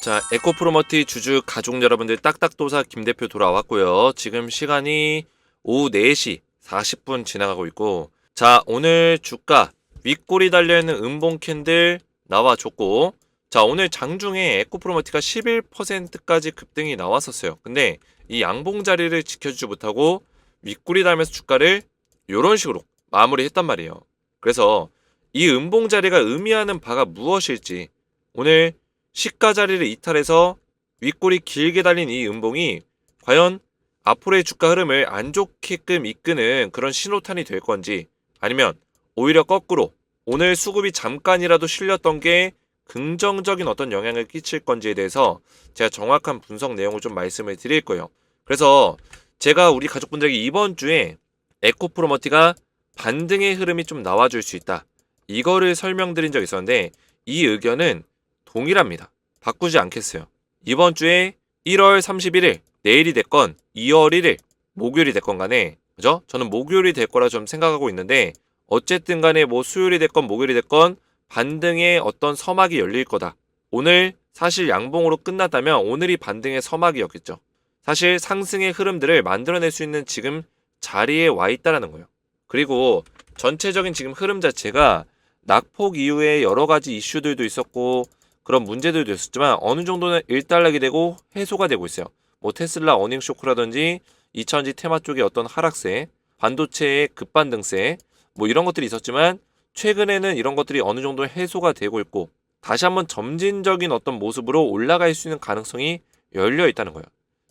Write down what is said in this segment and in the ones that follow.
자, 에코프로머티 주주 가족 여러분들 딱딱도사 김 대표 돌아왔고요. 지금 시간이 오후 4시 40분 지나가고 있고, 자, 오늘 주가 윗골이 달려있는 음봉 캔들 나와줬고, 자, 오늘 장중에 에코프로머티가 11%까지 급등이 나왔었어요. 근데 이 양봉 자리를 지켜주지 못하고 윗골이 달면서 주가를 이런 식으로 마무리했단 말이에요. 그래서 이 음봉 자리가 의미하는 바가 무엇일지 오늘 시가 자리를 이탈해서 윗골이 길게 달린 이 음봉이 과연 앞으로의 주가 흐름을 안 좋게끔 이끄는 그런 신호탄이 될 건지, 아니면 오히려 거꾸로 오늘 수급이 잠깐이라도 실렸던 게 긍정적인 어떤 영향을 끼칠 건지에 대해서 제가 정확한 분석 내용을 좀 말씀을 드릴 거예요. 그래서 제가 우리 가족분들에게 이번 주에 에코프로머티가 반등의 흐름이 좀 나와줄 수 있다, 이거를 설명드린 적이 있었는데 이 의견은 동일합니다. 바꾸지 않겠어요. 이번 주에 1월 31일 내일이 됐건 2월 1일 목요일이 됐건 간에, 그죠? 저는 목요일이 될 거라 좀 생각하고 있는데, 어쨌든 간에 뭐 수요일이 됐건 목요일이 됐건 반등의 어떤 서막이 열릴 거다. 오늘 사실 양봉으로 끝났다면 오늘이 반등의 서막이었겠죠. 사실 상승의 흐름들을 만들어낼 수 있는 지금 자리에 와 있다라는 거예요. 그리고 전체적인 지금 흐름 자체가 낙폭 이후에 여러 가지 이슈들도 있었고 그런 문제들도 있었지만 어느 정도는 일단락이 되고 해소가 되고 있어요. 뭐 테슬라 어닝 쇼크라든지 2차전지 테마 쪽의 어떤 하락세, 반도체의 급반등세, 뭐 이런 것들이 있었지만 최근에는 이런 것들이 어느 정도 해소가 되고 있고 다시 한번 점진적인 어떤 모습으로 올라갈 수 있는 가능성이 열려 있다는 거예요.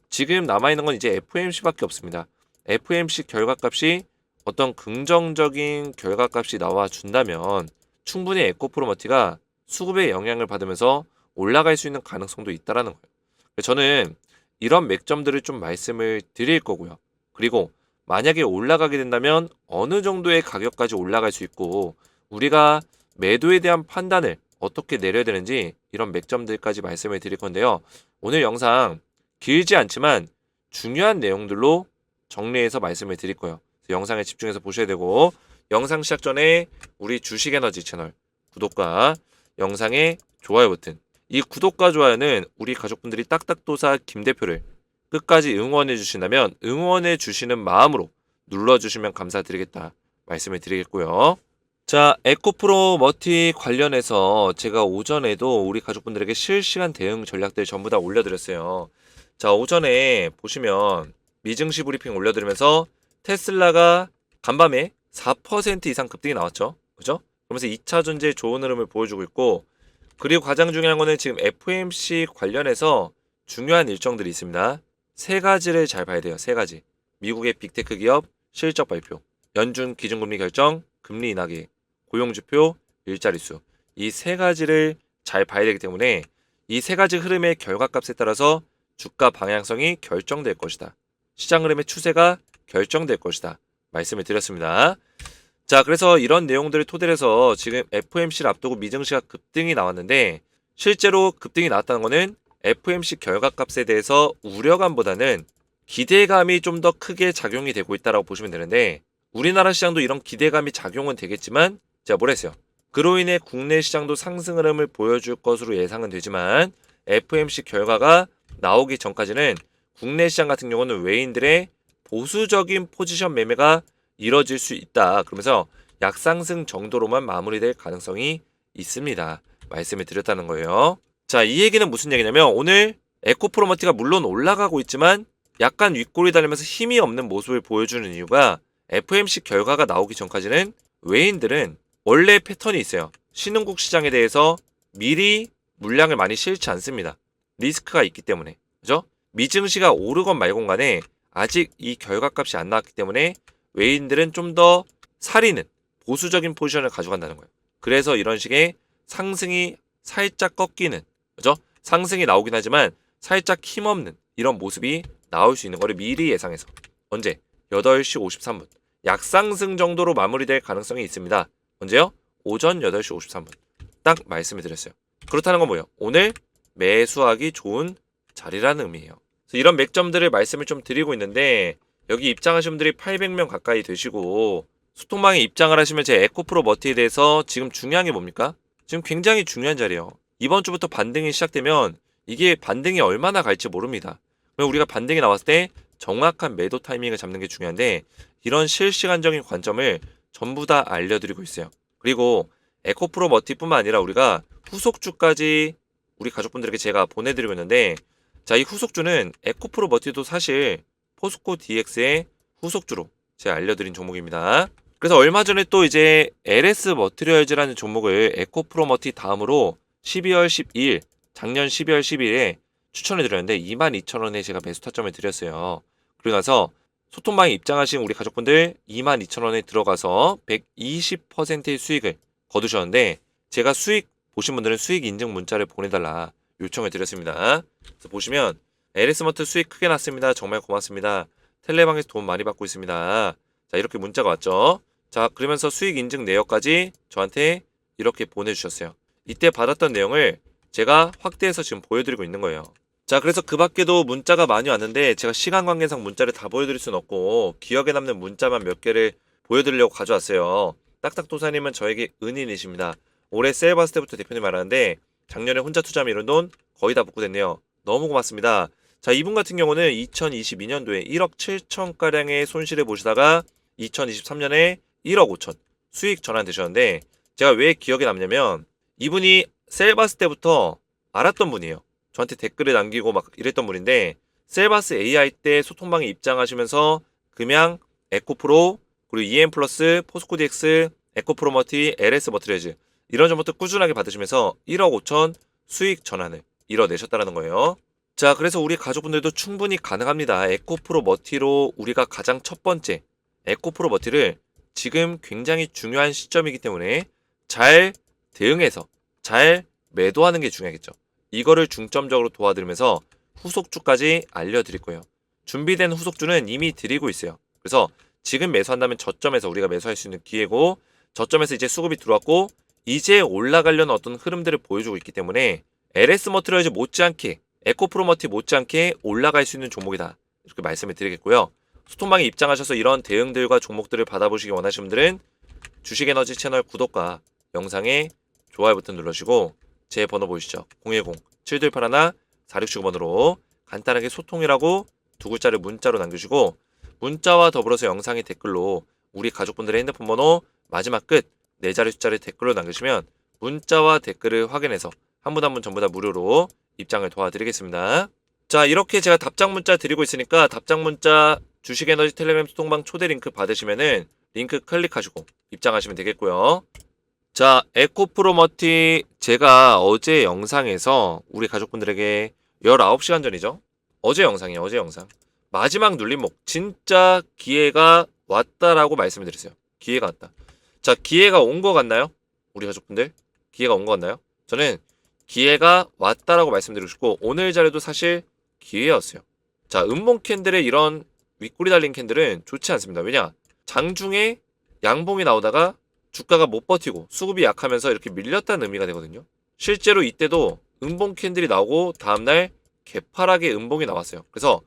지금 남아있는 건 이제 FOMC밖에 없습니다. FOMC 결과값이 어떤 긍정적인 결과값이 나와준다면 충분히 에코프로머티가 수급의 영향을 받으면서 올라갈 수 있는 가능성도 있다라는 거예요. 저는 이런 맥점들을 좀 말씀을 드릴 거고요. 그리고 만약에 올라가게 된다면 어느 정도의 가격까지 올라갈 수 있고 우리가 매도에 대한 판단을 어떻게 내려야 되는지 이런 맥점들까지 말씀을 드릴 건데요. 오늘 영상 길지 않지만 중요한 내용들로 정리해서 말씀을 드릴 거예요. 영상에 집중해서 보셔야 되고, 영상 시작 전에 우리 주식에너지 채널 구독과 영상의 좋아요 버튼, 이 구독과 좋아요는 우리 가족분들이 딱딱도사 김 대표를 끝까지 응원해 주신다면 응원해 주시는 마음으로 눌러주시면 감사드리겠다 말씀을 드리겠고요. 자, 에코프로 머티 관련해서 제가 오전에도 우리 가족분들에게 실시간 대응 전략들 전부 다 올려드렸어요. 자, 오전에 보시면 미증시 브리핑 올려드리면서 테슬라가 간밤에 4% 이상 급등이 나왔죠. 그죠? 그러면서 2차 전지의 좋은 흐름을 보여주고 있고, 그리고 가장 중요한 거는 지금 FOMC 관련해서 중요한 일정들이 있습니다. 세 가지를 잘 봐야 돼요. 세 가지. 미국의 빅테크 기업 실적 발표, 연준 기준금리 결정, 금리 인하 계획, 고용지표, 일자리 수. 이 세 가지를 잘 봐야 되기 때문에 이 세 가지 흐름의 결과값에 따라서 주가 방향성이 결정될 것이다. 시장 흐름의 추세가 결정될 것이다 말씀을 드렸습니다. 자, 그래서 이런 내용들을 토대로 해서 지금 FOMC를 앞두고 미증시가 급등이 나왔는데, 실제로 급등이 나왔다는 것은 FOMC 결과값에 대해서 우려감보다는 기대감이 좀 더 크게 작용이 되고 있다고 보시면 되는데, 우리나라 시장도 이런 기대감이 작용은 되겠지만 제가 뭐라 했어요? 그로 인해 국내 시장도 상승 흐름을 보여줄 것으로 예상은 되지만 FOMC 결과가 나오기 전까지는 국내 시장 같은 경우는 외인들의 보수적인 포지션 매매가 이뤄질 수 있다. 그러면서 약상승 정도로만 마무리될 가능성이 있습니다. 말씀을 드렸다는 거예요. 자, 이 얘기는 무슨 얘기냐면 오늘 에코프로머티가 물론 올라가고 있지만 약간 윗골이 달리면서 힘이 없는 모습을 보여주는 이유가 FOMC 결과가 나오기 전까지는 외인들은 원래 패턴이 있어요. 신흥국 시장에 대해서 미리 물량을 많이 실지 않습니다. 리스크가 있기 때문에. 그죠? 미증시가 오르건 말건 간에 아직 이 결과값이 안 나왔기 때문에 외인들은 좀 더 사리는 보수적인 포지션을 가져간다는 거예요. 그래서 이런 식의 상승이 살짝 꺾이는, 그죠? 상승이 나오긴 하지만 살짝 힘없는 이런 모습이 나올 수 있는 거를 미리 예상해서 언제? 8시 53분 약상승 정도로 마무리될 가능성이 있습니다. 언제요? 오전 8시 53분 딱 말씀을 드렸어요. 그렇다는 건 뭐예요? 오늘 매수하기 좋은 자리라는 의미예요. 그래서 이런 맥점들을 말씀을 좀 드리고 있는데, 여기 입장하신 분들이 800명 가까이 되시고 소통방에 입장을 하시면 제 에코프로 머티에 대해서 지금 중요한 게 뭡니까? 지금 굉장히 중요한 자리예요. 이번 주부터 반등이 시작되면 이게 반등이 얼마나 갈지 모릅니다. 그럼 우리가 반등이 나왔을 때 정확한 매도 타이밍을 잡는 게 중요한데 이런 실시간적인 관점을 전부 다 알려드리고 있어요. 그리고 에코프로 머티뿐만 아니라 우리가 후속주까지 우리 가족분들에게 제가 보내드리고 있는데 자, 이 후속주는 에코프로 머티도 사실 포스코 DX의 후속주로 제가 알려드린 종목입니다. 그래서 얼마 전에 또 이제 LS 머티리얼즈라는 종목을 에코프로 머티 다음으로 12월 12일, 작년 12월 12일에 추천해 드렸는데 22,000원에 제가 매수 타점을 드렸어요. 그러고 나서 소통방에 입장하신 우리 가족분들 22,000원에 들어가서 120%의 수익을 거두셨는데 제가 수익 보신 분들은 수익 인증 문자를 보내달라 요청을 드렸습니다. 그래서 보시면 LS머트 수익 크게 났습니다. 정말 고맙습니다. 텔레방에서 도움 많이 받고 있습니다. 자, 이렇게 문자가 왔죠. 자, 그러면서 수익 인증 내역까지 저한테 이렇게 보내주셨어요. 이때 받았던 내용을 제가 확대해서 지금 보여드리고 있는 거예요. 자, 그래서 그 밖에도 문자가 많이 왔는데 제가 시간 관계상 문자를 다 보여드릴 수는 없고 기억에 남는 문자만 몇 개를 보여드리려고 가져왔어요. 딱딱도사님은 저에게 은인이십니다. 올해 세일 봤을 때부터 대표님 말하는데 작년에 혼자 투자하면 이런 돈 거의 다 복구됐네요. 너무 고맙습니다. 자, 이분 같은 경우는 2022년도에 1억 7천가량의 손실을 보시다가 2023년에 1억 5천 수익 전환되셨는데 제가 왜 기억에 남냐면 이분이 세일 봤을 때부터 알았던 분이에요. 저한테 댓글을 남기고 막 이랬던 분인데 셀바스 AI 때 소통방에 입장하시면서 금양, 에코프로, 그리고 EM플러스, 포스코DX, 에코프로머티, LS머티리얼즈 이런 종목들 꾸준하게 받으시면서 1억 5천 수익 전환을 이뤄내셨다는 거예요. 자, 그래서 우리 가족분들도 충분히 가능합니다. 에코프로머티로 우리가 가장 첫 번째 에코프로머티를 지금 굉장히 중요한 시점이기 때문에 잘 대응해서 잘 매도하는 게 중요하겠죠. 이거를 중점적으로 도와드리면서 후속주까지 알려드릴 거예요. 준비된 후속주는 이미 드리고 있어요. 그래서 지금 매수한다면 저점에서 우리가 매수할 수 있는 기회고 저점에서 이제 수급이 들어왔고 이제 올라가려는 어떤 흐름들을 보여주고 있기 때문에 LS 머티리얼즈 못지않게 에코프로머티 못지않게 올라갈 수 있는 종목이다. 이렇게 말씀을 드리겠고요. 소통방에 입장하셔서 이런 대응들과 종목들을 받아보시기 원하시는 분들은 주식에너지 채널 구독과 영상에 좋아요 버튼 눌러주시고 제 번호 보이시죠? 010-7281-4679번으로 간단하게 소통이라고 두 글자를 문자로 남겨주시고 문자와 더불어서 영상의 댓글로 우리 가족분들의 핸드폰 번호 마지막 끝 4자리 숫자를 댓글로 남겨주시면 문자와 댓글을 확인해서 한 분 한 분 전부 다 무료로 입장을 도와드리겠습니다. 자, 이렇게 제가 답장 문자 드리고 있으니까 답장 문자 주식에너지 텔레그램 소통방 초대 링크 받으시면은 링크 클릭하시고 입장하시면 되겠고요. 자, 에코프로머티 제가 어제 영상에서 우리 가족분들에게 19시간 전이죠. 어제 영상이에요. 어제 영상. 마지막 눌림목 진짜 기회가 왔다라고 말씀을 드렸어요. 기회가 왔다. 자, 기회가 온 것 같나요? 우리 가족분들 기회가 온 것 같나요? 저는 기회가 왔다라고 말씀드리고 싶고 오늘 자료도 사실 기회였어요. 자, 음봉 캔들의 이런 윗꼬리 달린 캔들은 좋지 않습니다. 왜냐? 장중에 양봉이 나오다가 주가가 못 버티고 수급이 약하면서 이렇게 밀렸다는 의미가 되거든요. 실제로 이때도 음봉 캔들이 나오고 다음날 개파락의 음봉이 나왔어요. 그래서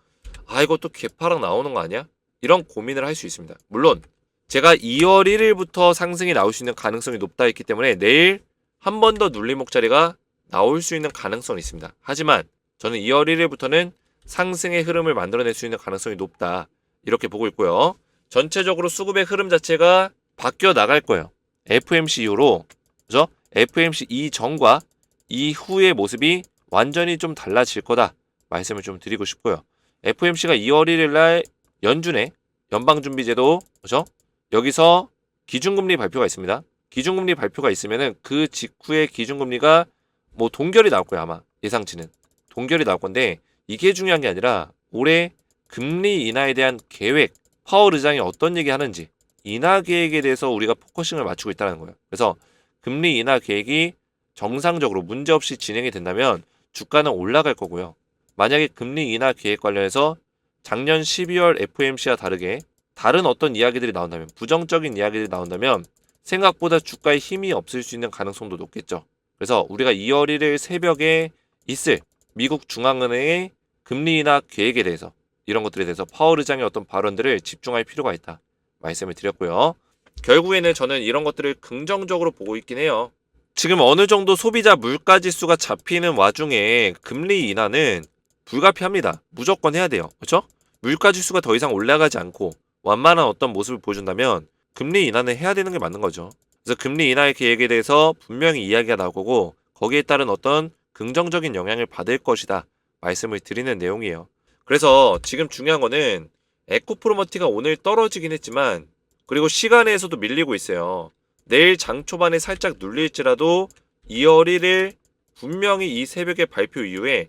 이것도 개파락 나오는 거 아니야? 이런 고민을 할 수 있습니다. 물론 제가 2월 1일부터 상승이 나올 수 있는 가능성이 높다 했기 때문에 내일 한 번 더 눌림목 자리가 나올 수 있는 가능성이 있습니다. 하지만 저는 2월 1일부터는 상승의 흐름을 만들어낼 수 있는 가능성이 높다. 이렇게 보고 있고요. 전체적으로 수급의 흐름 자체가 바뀌어 나갈 거예요. FMC 이후로 그죠? FMC 이전과 이후의 모습이 완전히 좀 달라질 거다 말씀을 좀 드리고 싶고요. FMC가 2월 1일 날 연준의 연방준비제도 그죠? 여기서 기준금리 발표가 있습니다. 기준금리 발표가 있으면은 그 직후에 기준금리가 뭐 동결이 나올 거예요. 아마 예상치는 동결이 나올 건데 이게 중요한 게 아니라 올해 금리 인하에 대한 계획 파월 의장이 어떤 얘기 하는지 인하 계획에 대해서 우리가 포커싱을 맞추고 있다는 거예요. 그래서 금리 인하 계획이 정상적으로 문제없이 진행이 된다면 주가는 올라갈 거고요. 만약에 금리 인하 계획 관련해서 작년 12월 FOMC와 다르게 다른 어떤 이야기들이 나온다면 부정적인 이야기들이 나온다면 생각보다 주가에 힘이 없을 수 있는 가능성도 높겠죠. 그래서 우리가 2월 1일 새벽에 있을 미국 중앙은행의 금리 인하 계획에 대해서 이런 것들에 대해서 파월 의장의 어떤 발언들을 집중할 필요가 있다 말씀을 드렸고요. 결국에는 저는 이런 것들을 긍정적으로 보고 있긴 해요. 지금 어느 정도 소비자 물가 지수가 잡히는 와중에 금리 인하는 불가피합니다. 무조건 해야 돼요. 그렇죠? 물가 지수가 더 이상 올라가지 않고 완만한 어떤 모습을 보여준다면 금리 인하는 해야 되는 게 맞는 거죠. 그래서 금리 인하의 계획에 대해서 분명히 이야기가 나오고 거기에 따른 어떤 긍정적인 영향을 받을 것이다 말씀을 드리는 내용이에요. 그래서 지금 중요한 거는 에코프로머티가 오늘 떨어지긴 했지만 그리고 시간에서도 밀리고 있어요. 내일 장 초반에 살짝 눌릴지라도 2월 1일 분명히 이 새벽의 발표 이후에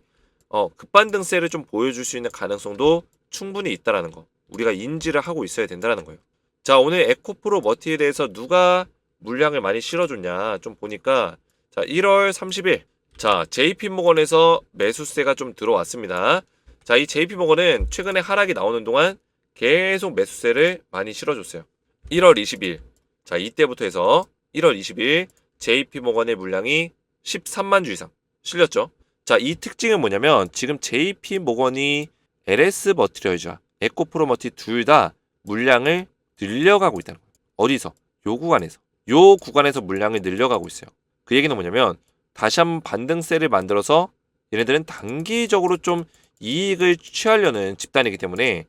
급반등세를 좀 보여줄 수 있는 가능성도 충분히 있다라는 거 우리가 인지를 하고 있어야 된다는 거예요. 자, 오늘 에코프로 머티에 대해서 누가 물량을 많이 실어줬냐 좀 보니까 자 1월 30일 자 JP모건에서 매수세가 좀 들어왔습니다. 자, 이 JP모건은 최근에 하락이 나오는 동안 계속 매수세를 많이 실어줬어요. 1월 20일 자 이때부터 해서 1월 20일 JP모건의 물량이 13만 주 이상 실렸죠. 자, 이 특징은 뭐냐면 지금 JP모건이 LS 머티리얼즈와 에코프로머티 둘 다 물량을 늘려가고 있다는 거예요. 어디서? 요 구간에서. 요 구간에서 물량을 늘려가고 있어요. 그 얘기는 뭐냐면 다시 한번 반등세를 만들어서 얘네들은 단기적으로 좀 이익을 취하려는 집단이기 때문에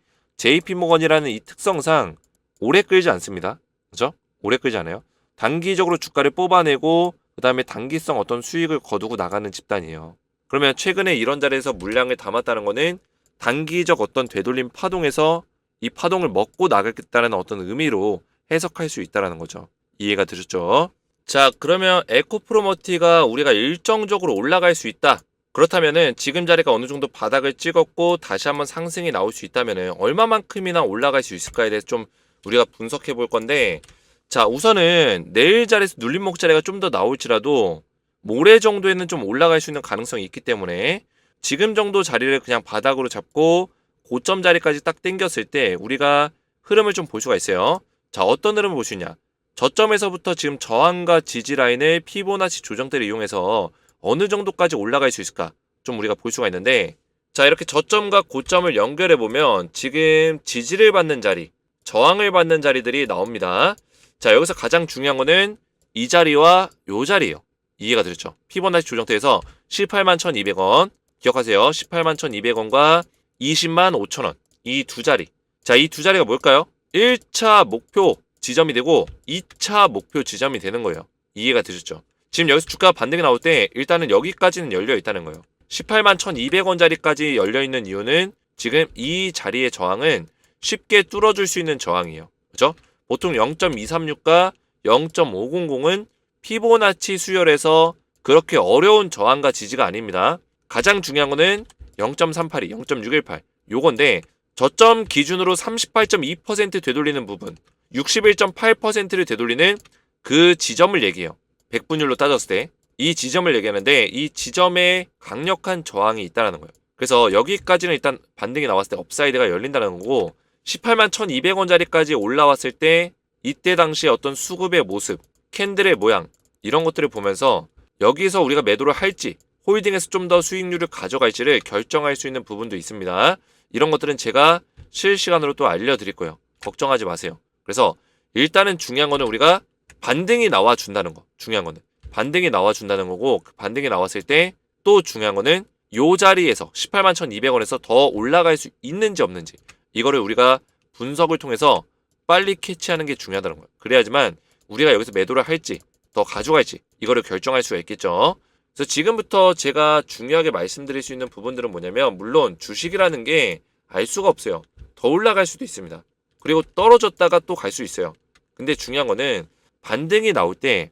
JP모건이라는 이 특성상 오래 끌지 않습니다. 그죠? 오래 끌지 않아요. 단기적으로 주가를 뽑아내고 그 다음에 단기성 어떤 수익을 거두고 나가는 집단이에요. 그러면 최근에 이런 자리에서 물량을 담았다는 거는 단기적 어떤 되돌림 파동에서 이 파동을 먹고 나가겠다는 어떤 의미로 해석할 수 있다는 거죠. 이해가 되셨죠? 자, 그러면 에코프로머티가 우리가 일정적으로 올라갈 수 있다. 그렇다면은 지금 자리가 어느 정도 바닥을 찍었고 다시 한번 상승이 나올 수 있다면은 얼마만큼이나 올라갈 수 있을까에 대해서 좀 우리가 분석해 볼 건데 자, 우선은 내일 자리에서 눌림목 자리가 좀 더 나올지라도 모레 정도에는 좀 올라갈 수 있는 가능성이 있기 때문에 지금 정도 자리를 그냥 바닥으로 잡고 고점 자리까지 딱 당겼을 때 우리가 흐름을 좀 볼 수가 있어요. 자, 어떤 흐름을 볼 수 있냐? 저점에서부터 지금 저항과 지지 라인을 피보나치 조정대를 이용해서 어느 정도까지 올라갈 수 있을까? 좀 우리가 볼 수가 있는데 자, 이렇게 저점과 고점을 연결해 보면 지금 지지를 받는 자리, 저항을 받는 자리들이 나옵니다. 자, 여기서 가장 중요한 거는 이 자리와 요 자리예요. 이해가 되셨죠? 피보나치 조정대에서 18만 1,200원 기억하세요. 18만 1,200원과 20만 5천원 이 두 자리. 자, 이 두 자리가 뭘까요? 1차 목표 지점이 되고 2차 목표 지점이 되는 거예요. 이해가 되셨죠? 지금 여기서 주가 반등이 나올 때 일단은 여기까지는 열려 있다는 거예요. 18만 1,200원 자리까지 열려 있는 이유는 지금 이 자리의 저항은 쉽게 뚫어줄 수 있는 저항이에요. 그죠? 보통 0.236과 0.500은 피보나치 수열에서 그렇게 어려운 저항과 지지가 아닙니다. 가장 중요한 거는 0.382, 0.618 요건데 저점 기준으로 38.2% 되돌리는 부분 61.8%를 되돌리는 그 지점을 얘기해요. 백분율로 따졌을 때 이 지점을 얘기하는데 이 지점에 강력한 저항이 있다는 거예요. 그래서 여기까지는 일단 반등이 나왔을 때 업사이드가 열린다는 거고 18만 1,200원 자리까지 올라왔을 때 이때 당시에 어떤 수급의 모습, 캔들의 모양 이런 것들을 보면서 여기서 우리가 매도를 할지 홀딩에서 좀 더 수익률을 가져갈지를 결정할 수 있는 부분도 있습니다. 이런 것들은 제가 실시간으로 또 알려드릴 거예요. 걱정하지 마세요. 그래서 일단은 중요한 거는 우리가 반등이 나와준다는 거. 중요한 거는 반등이 나와준다는 거고 그 반등이 나왔을 때 또 중요한 거는 요 자리에서 18만 1,200원에서 더 올라갈 수 있는지 없는지 이거를 우리가 분석을 통해서 빨리 캐치하는 게 중요하다는 거예요. 그래야지만 우리가 여기서 매도를 할지 더 가져갈지 이거를 결정할 수가 있겠죠. 그래서 지금부터 제가 중요하게 말씀드릴 수 있는 부분들은 뭐냐면 물론 주식이라는 게 알 수가 없어요. 더 올라갈 수도 있습니다. 그리고 떨어졌다가 또 갈 수 있어요. 근데 중요한 거는 반등이 나올 때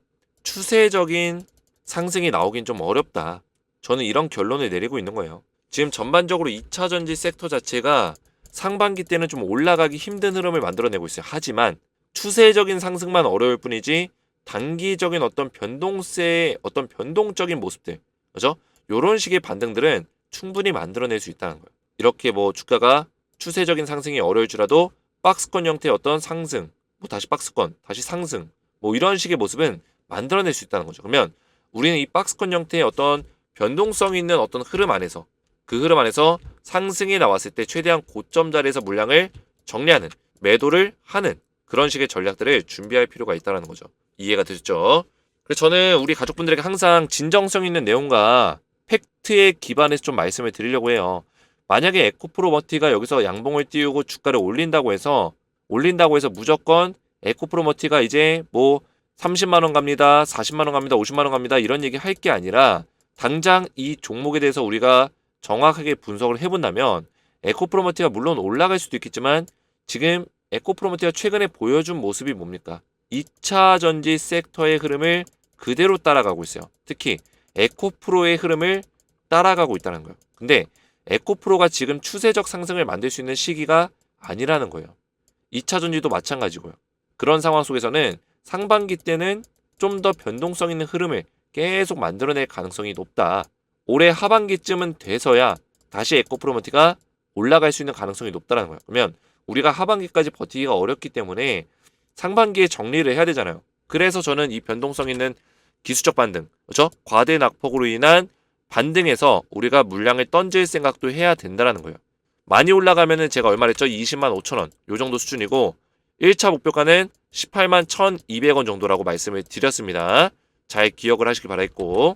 추세적인 상승이 나오긴 좀 어렵다. 저는 이런 결론을 내리고 있는 거예요. 지금 전반적으로 2차 전지 섹터 자체가 상반기 때는 좀 올라가기 힘든 흐름을 만들어내고 있어요. 하지만 추세적인 상승만 어려울 뿐이지 단기적인 어떤 변동세의 어떤 변동적인 모습들, 그죠? 요런 식의 반등들은 충분히 만들어낼 수 있다는 거예요. 이렇게 뭐 주가가 추세적인 상승이 어려울지라도 박스권 형태의 어떤 상승, 뭐 다시 박스권, 다시 상승, 뭐 이런 식의 모습은 만들어낼 수 있다는 거죠. 그러면 우리는 이 박스권 형태의 어떤 변동성 있는 어떤 흐름 안에서 그 흐름 안에서 상승이 나왔을 때 최대한 고점 자리에서 물량을 정리하는, 매도를 하는 그런 식의 전략들을 준비할 필요가 있다는 거죠. 이해가 되셨죠? 그래서 저는 우리 가족분들에게 항상 진정성 있는 내용과 팩트에 기반해서 좀 말씀을 드리려고 해요. 만약에 에코프로머티가 여기서 양봉을 띄우고 주가를 올린다고 해서 무조건 에코프로머티가 이제 뭐 30만 원 갑니다. 40만 원 갑니다. 50만 원 갑니다. 이런 얘기 할 게 아니라 당장 이 종목에 대해서 우리가 정확하게 분석을 해본다면 에코프로머티가 물론 올라갈 수도 있겠지만 지금 에코프로머티가 최근에 보여준 모습이 뭡니까? 2차 전지 섹터의 흐름을 그대로 따라가고 있어요. 특히 에코프로의 흐름을 따라가고 있다는 거예요. 근데 에코프로가 지금 추세적 상승을 만들 수 있는 시기가 아니라는 거예요. 2차 전지도 마찬가지고요. 그런 상황 속에서는 상반기 때는 좀 더 변동성 있는 흐름을 계속 만들어낼 가능성이 높다. 올해 하반기쯤은 돼서야 다시 에코프로머티가 올라갈 수 있는 가능성이 높다는 거예요. 그러면 우리가 하반기까지 버티기가 어렵기 때문에 상반기에 정리를 해야 되잖아요. 그래서 저는 이 변동성 있는 기술적 반등, 그렇죠? 과대 낙폭으로 인한 반등에서 우리가 물량을 던질 생각도 해야 된다는 거예요. 많이 올라가면은 제가 얼마 랬죠? 20만 5천 원. 요 정도 수준이고 1차 목표가는 18만 1,200원 정도라고 말씀을 드렸습니다. 잘 기억을 하시길 바라겠고.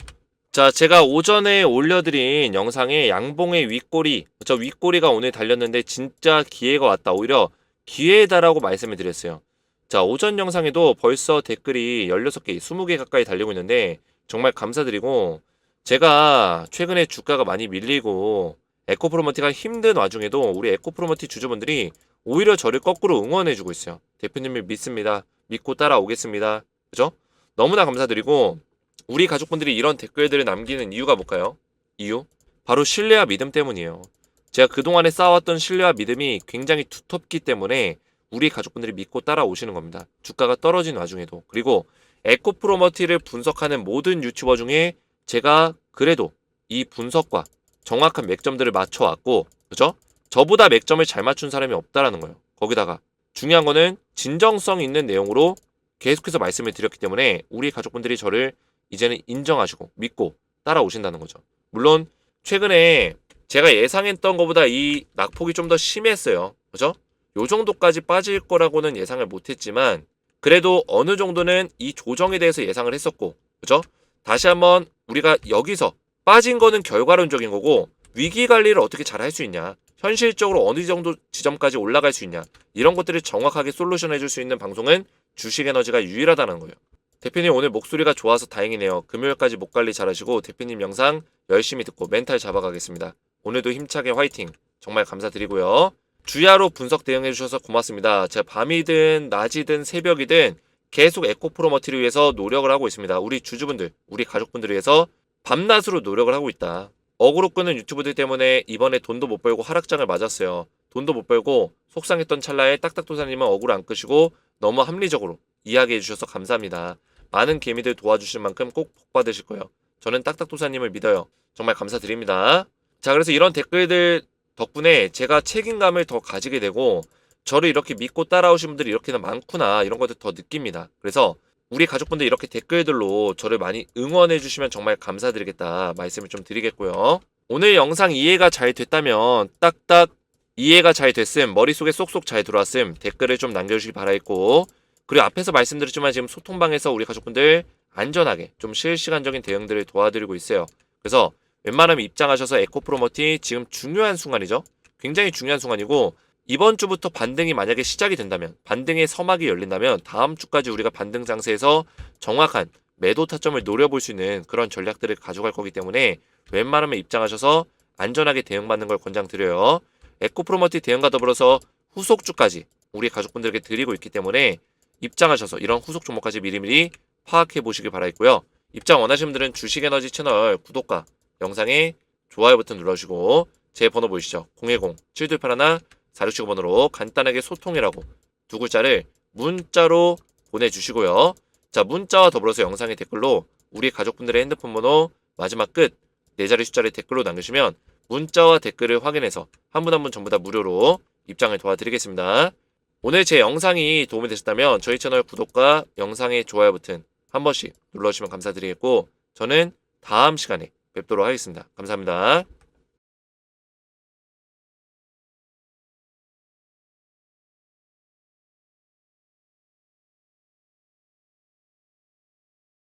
자, 제가 오전에 올려드린 영상에 양봉의 윗꼬리, 저 윗꼬리가 오늘 달렸는데 진짜 기회가 왔다. 오히려 기회다라고 말씀을 드렸어요. 자, 오전 영상에도 벌써 댓글이 16개, 20개 가까이 달리고 있는데 정말 감사드리고 제가 최근에 주가가 많이 밀리고 에코프로머티가 힘든 와중에도 우리 에코프로머티 주주분들이 오히려 저를 거꾸로 응원해주고 있어요. 대표님을 믿습니다. 믿고 따라오겠습니다. 그죠? 너무나 감사드리고 우리 가족분들이 이런 댓글들을 남기는 이유가 뭘까요? 이유? 바로 신뢰와 믿음 때문이에요. 제가 그동안에 쌓아왔던 신뢰와 믿음이 굉장히 두텁기 때문에 우리 가족분들이 믿고 따라오시는 겁니다. 주가가 떨어진 와중에도. 그리고 에코프로머티를 분석하는 모든 유튜버 중에 제가 그래도 이 분석과 정확한 맥점들을 맞춰왔고, 그죠? 저보다 맥점을 잘 맞춘 사람이 없다라는 거예요. 거기다가 중요한 거는 진정성 있는 내용으로 계속해서 말씀을 드렸기 때문에 우리 가족분들이 저를 이제는 인정하시고 믿고 따라오신다는 거죠. 물론 최근에 제가 예상했던 것보다 이 낙폭이 좀 더 심했어요. 그죠? 요 정도까지 빠질 거라고는 예상을 못했지만 그래도 어느 정도는 이 조정에 대해서 예상을 했었고, 그죠? 다시 한번 우리가 여기서 빠진 거는 결과론적인 거고 위기 관리를 어떻게 잘 할 수 있냐, 현실적으로 어느 정도 지점까지 올라갈 수 있냐, 이런 것들을 정확하게 솔루션 해줄 수 있는 방송은 주식에너지가 유일하다는 거예요. 대표님 오늘 목소리가 좋아서 다행이네요. 금요일까지 목 관리 잘하시고 대표님 영상 열심히 듣고 멘탈 잡아가겠습니다. 오늘도 힘차게 화이팅. 정말 감사드리고요. 주야로 분석 대응해 주셔서 고맙습니다. 제가 밤이든 낮이든 새벽이든 계속 에코프로머티를 위해서 노력을 하고 있습니다. 우리 주주분들, 우리 가족분들을 위해서 밤낮으로 노력을 하고 있다. 어그로 끄는 유튜브들 때문에 이번에 돈도 못 벌고 하락장을 맞았어요. 돈도 못 벌고 속상했던 찰나에 딱딱도사님은 어그로 안 끄시고 너무 합리적으로 이야기해 주셔서 감사합니다. 많은 개미들 도와주실 만큼 꼭 복 받으실 거예요. 저는 딱딱도사님을 믿어요. 정말 감사드립니다. 자, 그래서 이런 댓글들 덕분에 제가 책임감을 더 가지게 되고 저를 이렇게 믿고 따라오신 분들이 이렇게나 많구나 이런 것들 더 느낍니다. 그래서 우리 가족분들 이렇게 댓글들로 저를 많이 응원해 주시면 정말 감사드리겠다 말씀을 좀 드리겠고요. 오늘 영상 이해가 잘 됐다면 딱딱 이해가 잘 됐음, 머릿속에 쏙쏙 잘 들어왔음 댓글을 좀 남겨주시기 바라겠고, 그리고 앞에서 말씀드렸지만 지금 소통방에서 우리 가족분들 안전하게 좀 실시간적인 대응들을 도와드리고 있어요. 그래서 웬만하면 입장하셔서 에코프로머티 지금 중요한 순간이죠. 굉장히 중요한 순간이고 이번 주부터 반등이 만약에 시작이 된다면, 반등의 서막이 열린다면 다음 주까지 우리가 반등 장세에서 정확한 매도 타점을 노려볼 수 있는 그런 전략들을 가져갈 거기 때문에 웬만하면 입장하셔서 안전하게 대응받는 걸 권장드려요. 에코프로머티 대응과 더불어서 후속주까지 우리 가족분들에게 드리고 있기 때문에 입장하셔서 이런 후속 종목까지 미리미리 파악해 보시길 바라겠고요. 입장 원하시는 분들은 주식에너지 채널 구독과 영상에 좋아요 버튼 눌러주시고 제 번호 보이시죠? 010-7281-4675번호로 간단하게 소통이라고 두 글자를 문자로 보내주시고요. 자, 문자와 더불어서 영상의 댓글로 우리 가족분들의 핸드폰 번호 마지막 끝 4자리 숫자를 댓글로 남겨주시면 문자와 댓글을 확인해서 한 분 한 분 전부 다 무료로 입장을 도와드리겠습니다. 오늘 제 영상이 도움이 되셨다면 저희 채널 구독과 영상의 좋아요 버튼 한 번씩 눌러주시면 감사드리겠고 저는 다음 시간에 뵙도록 하겠습니다. 감사합니다.